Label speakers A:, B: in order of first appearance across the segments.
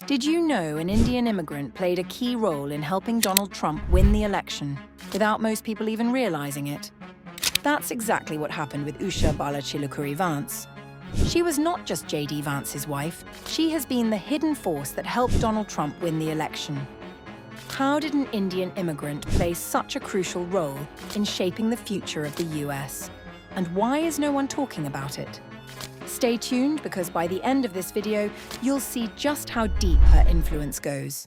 A: Did you know an Indian immigrant played a key role in helping Donald Trump win the election, without most people even realizing it? That's exactly what happened with Usha Bala Chilukuri Vance. She was not just JD Vance's wife, she has been the hidden force that helped Donald Trump win the election. How did an Indian immigrant play such a crucial role in shaping the future of the US? And why is no one talking about it? Stay tuned, because by the end of this video, you'll see just how deep her influence goes.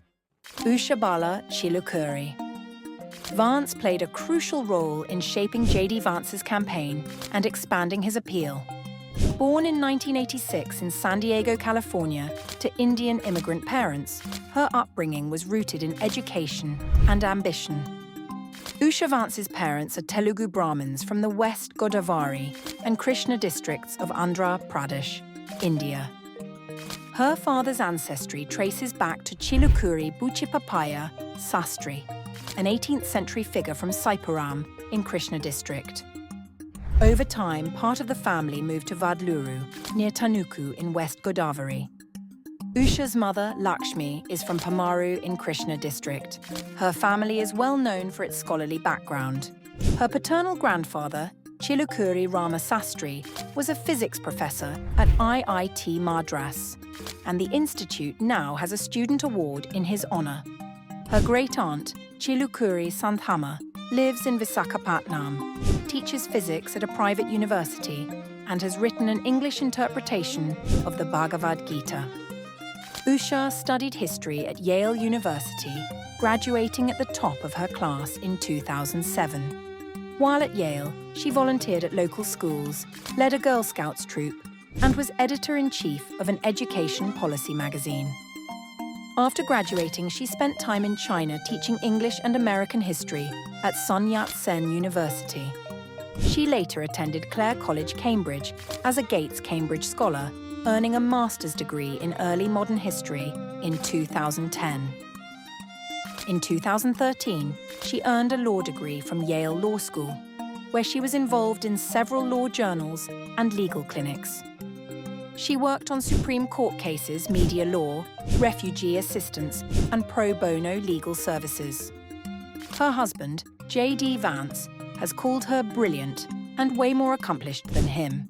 A: Usha Bala Chilukuri Vance played a crucial role in shaping JD Vance's campaign and expanding his appeal. Born in 1986 in San Diego, California, to Indian immigrant parents, her upbringing was rooted in education and ambition. Usha Vance's parents are Telugu Brahmins from the West Godavari and Krishna districts of Andhra Pradesh, India. Her father's ancestry traces back to Chilukuri Buchipapaya Sastri, an 18th century figure from Saipuram in Krishna district. Over time, part of the family moved to Vadluru, near Tanuku in West Godavari. Usha's mother, Lakshmi, is from Pamaru in Krishna district. Her family is well known for its scholarly background. Her paternal grandfather, Chilukuri Rama Sastri, was a physics professor at IIT Madras, and the institute now has a student award in his honor. Her great-aunt, Chilukuri Sandhama, lives in Visakhapatnam, teaches physics at a private university, and has written an English interpretation of the Bhagavad Gita. Usha studied history at Yale University, graduating at the top of her class in 2007. While at Yale, she volunteered at local schools, led a Girl Scouts troop, and was editor-in-chief of an education policy magazine. After graduating, she spent time in China teaching English and American history at Sun Yat-sen University. She later attended Clare College, Cambridge, as a Gates Cambridge Scholar, earning a master's degree in early modern history in 2010. In 2013, she earned a law degree from Yale Law School, where she was involved in several law journals and legal clinics. She worked on Supreme Court cases, media law, refugee assistance, and pro bono legal services. Her husband, JD Vance, has called her brilliant and way more accomplished than him.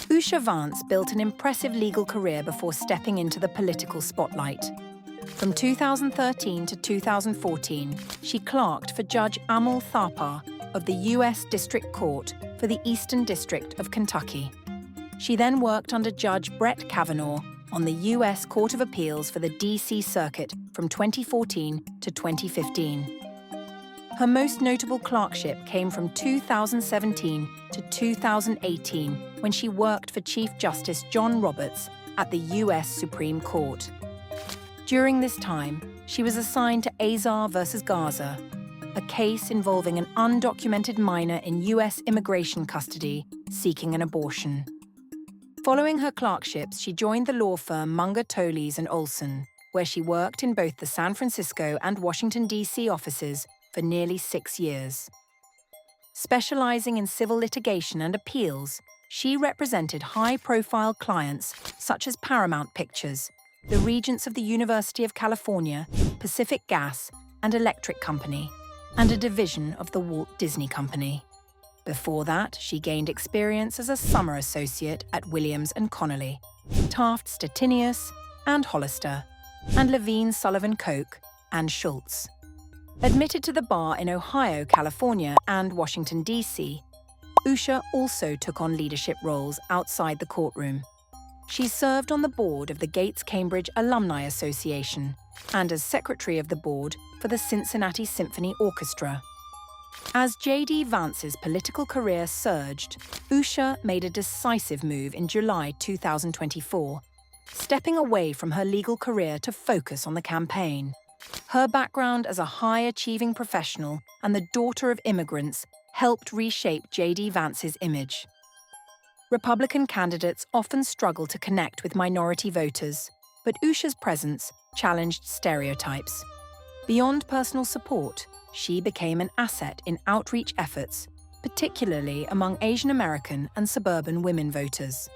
A: Usha Vance built an impressive legal career before stepping into the political spotlight. From 2013 to 2014, she clerked for Judge Amol Thapar of the U.S. District Court for the Eastern District of Kentucky. She then worked under Judge Brett Kavanaugh on the U.S. Court of Appeals for the D.C. Circuit from 2014 to 2015. Her most notable clerkship came from 2017 to 2018, when she worked for Chief Justice John Roberts at the U.S. Supreme Court. During this time, she was assigned to Azar versus Gaza, a case involving an undocumented minor in U.S. immigration custody seeking an abortion. Following her clerkships, she joined the law firm Munger, Toles & Olson, where she worked in both the San Francisco and Washington, D.C. offices for nearly 6 years. Specializing in civil litigation and appeals, she represented high-profile clients such as Paramount Pictures, the Regents of the University of California, Pacific Gas and Electric Company, and a division of the Walt Disney Company. Before that, she gained experience as a summer associate at Williams & Connolly, Taft Stettinius and Hollister, and Levine Sullivan Koch and Schultz. Admitted to the bar in Ohio, California, and Washington, D.C., Usha also took on leadership roles outside the courtroom. She served on the board of the Gates Cambridge Alumni Association and as secretary of the board for the Cincinnati Symphony Orchestra. As JD Vance's political career surged, Usha made a decisive move in July 2024, stepping away from her legal career to focus on the campaign. Her background as a high-achieving professional and the daughter of immigrants helped reshape JD Vance's image. Republican candidates often struggle to connect with minority voters, but Usha's presence challenged stereotypes. Beyond personal support, she became an asset in outreach efforts, particularly among Asian American and suburban women voters.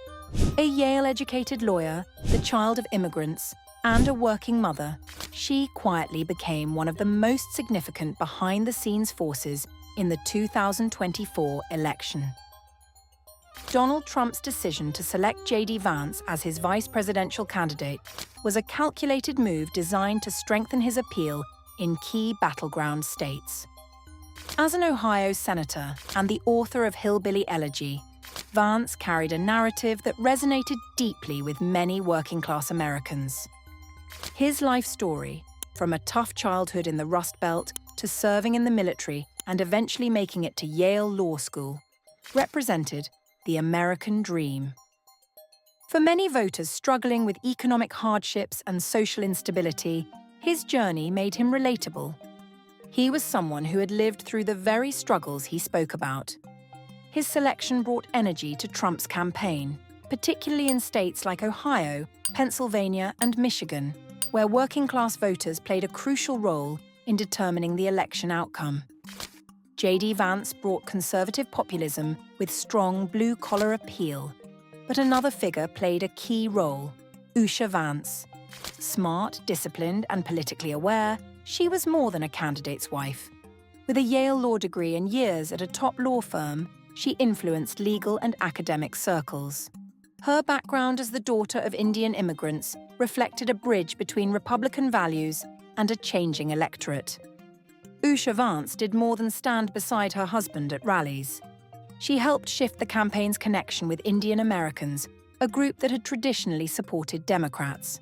A: A Yale-educated lawyer, the child of immigrants, and a working mother, she quietly became one of the most significant behind-the-scenes forces in the 2024 election. Donald Trump's decision to select JD Vance as his vice presidential candidate was a calculated move designed to strengthen his appeal in key battleground states. As an Ohio senator and the author of Hillbilly Elegy, Vance carried a narrative that resonated deeply with many working-class Americans. His life story, from a tough childhood in the Rust Belt to serving in the military and eventually making it to Yale Law School, represented the American dream. For many voters struggling with economic hardships and social instability, his journey made him relatable. He was someone who had lived through the very struggles he spoke about. His selection brought energy to Trump's campaign, particularly in states like Ohio, Pennsylvania, and Michigan, where working-class voters played a crucial role in determining the election outcome. JD Vance brought conservative populism with strong blue-collar appeal. But another figure played a key role, Usha Vance. Smart, disciplined, and politically aware, she was more than a candidate's wife. With a Yale law degree and years at a top law firm, she influenced legal and academic circles. Her background as the daughter of Indian immigrants reflected a bridge between Republican values and a changing electorate. Usha Vance did more than stand beside her husband at rallies. She helped shift the campaign's connection with Indian Americans, a group that had traditionally supported Democrats.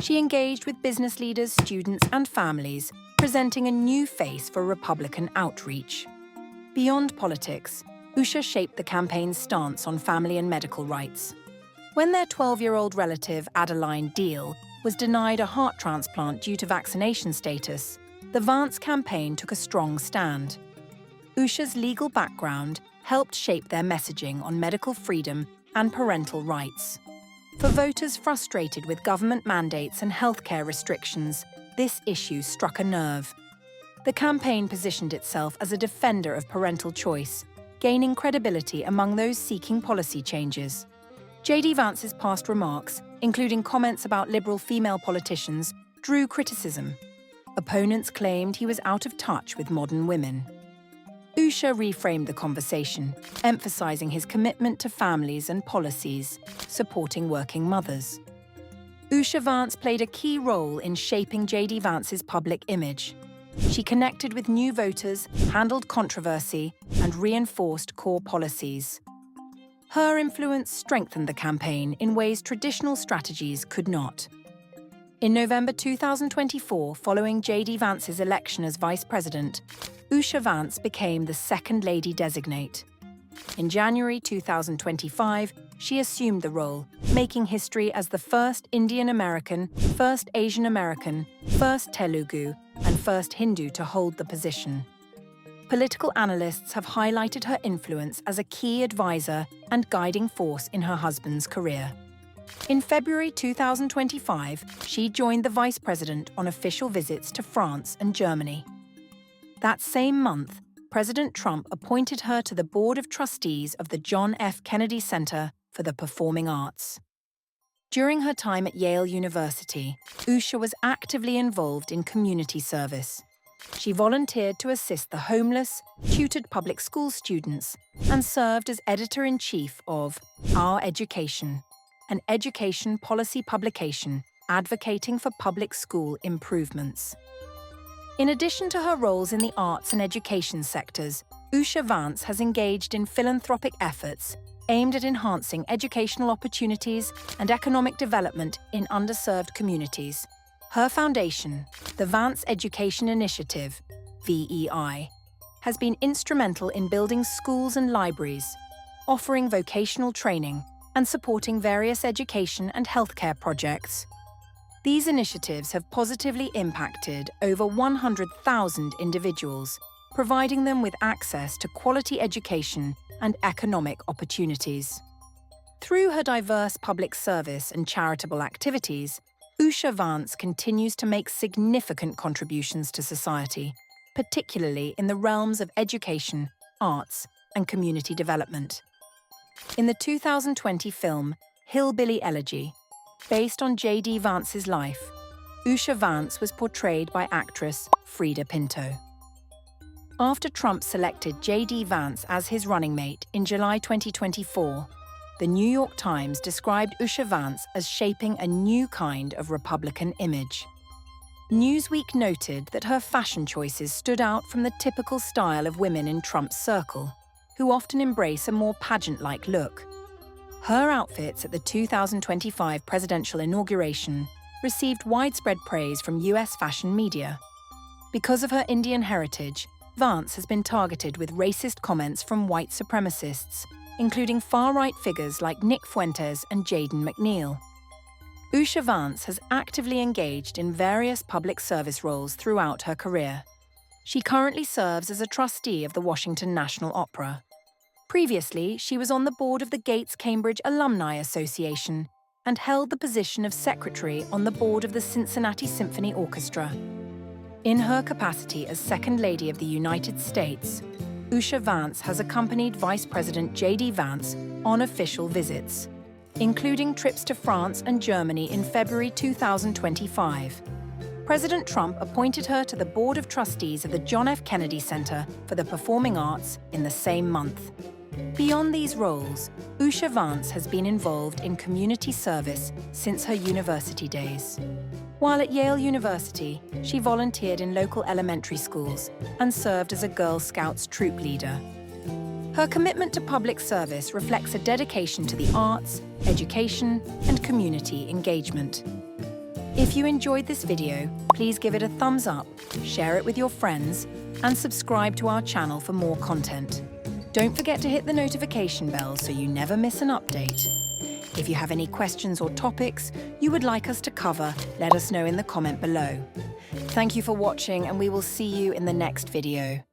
A: She engaged with business leaders, students, and families, presenting a new face for Republican outreach. Beyond politics, Usha shaped the campaign's stance on family and medical rights. When their 12-year-old relative, Adeline Deal, was denied a heart transplant due to vaccination status, the Vance campaign took a strong stand. Usha's legal background helped shape their messaging on medical freedom and parental rights. For voters frustrated with government mandates and healthcare restrictions, this issue struck a nerve. The campaign positioned itself as a defender of parental choice, gaining credibility among those seeking policy changes. JD Vance's past remarks, including comments about liberal female politicians, drew criticism. Opponents claimed he was out of touch with modern women. Usha reframed the conversation, emphasizing his commitment to families and policies, supporting working mothers. Usha Vance played a key role in shaping JD Vance's public image. She connected with new voters, handled controversy, and reinforced core policies. Her influence strengthened the campaign in ways traditional strategies could not. In November 2024, following JD Vance's election as vice president, Usha Vance became the second lady designate. In January 2025, she assumed the role, making history as the first Indian American, first Asian American, first Telugu, and first Hindu to hold the position. Political analysts have highlighted her influence as a key advisor and guiding force in her husband's career. In February 2025, she joined the vice president on official visits to France and Germany. That same month, President Trump appointed her to the Board of Trustees of the John F. Kennedy Center for the Performing Arts. During her time at Yale University, Usha was actively involved in community service. She volunteered to assist the homeless, tutored public school students, and served as editor-in-chief of Our Education, an education policy publication advocating for public school improvements. In addition to her roles in the arts and education sectors, Usha Vance has engaged in philanthropic efforts aimed at enhancing educational opportunities and economic development in underserved communities. Her foundation, the Vance Education Initiative, VEI, has been instrumental in building schools and libraries, offering vocational training, and supporting various education and healthcare projects. These initiatives have positively impacted over 100,000 individuals, providing them with access to quality education and economic opportunities. Through her diverse public service and charitable activities, Usha Vance continues to make significant contributions to society, particularly in the realms of education, arts, and community development. In the 2020 film Hillbilly Elegy, Based on JD Vance's life, Usha Vance was portrayed by actress Frida Pinto. After Trump selected JD Vance as his running mate in July 2024, the New York Times described Usha Vance as shaping a new kind of Republican image. Newsweek noted that her fashion choices stood out from the typical style of women in Trump's circle, who often embrace a more pageant-like look. Her outfits at the 2025 presidential inauguration received widespread praise from US fashion media. Because of her Indian heritage, Vance has been targeted with racist comments from white supremacists, including far-right figures like Nick Fuentes and Jaden McNeil. Usha Vance has actively engaged in various public service roles throughout her career. She currently serves as a trustee of the Washington National Opera. Previously, she was on the board of the Gates-Cambridge Alumni Association and held the position of secretary on the board of the Cincinnati Symphony Orchestra. In her capacity as Second Lady of the United States, Usha Vance has accompanied Vice President JD Vance on official visits, including trips to France and Germany in February 2025. President Trump appointed her to the Board of Trustees of the John F. Kennedy Center for the Performing Arts in the same month. Beyond these roles, Usha Vance has been involved in community service since her university days. While at Yale University, she volunteered in local elementary schools and served as a Girl Scouts troop leader. Her commitment to public service reflects a dedication to the arts, education, and community engagement. If you enjoyed this video, please give it a thumbs up, share it with your friends, and subscribe to our channel for more content. Don't forget to hit the notification bell so you never miss an update. If you have any questions or topics you would like us to cover, let us know in the comment below. Thank you for watching, and we will see you in the next video.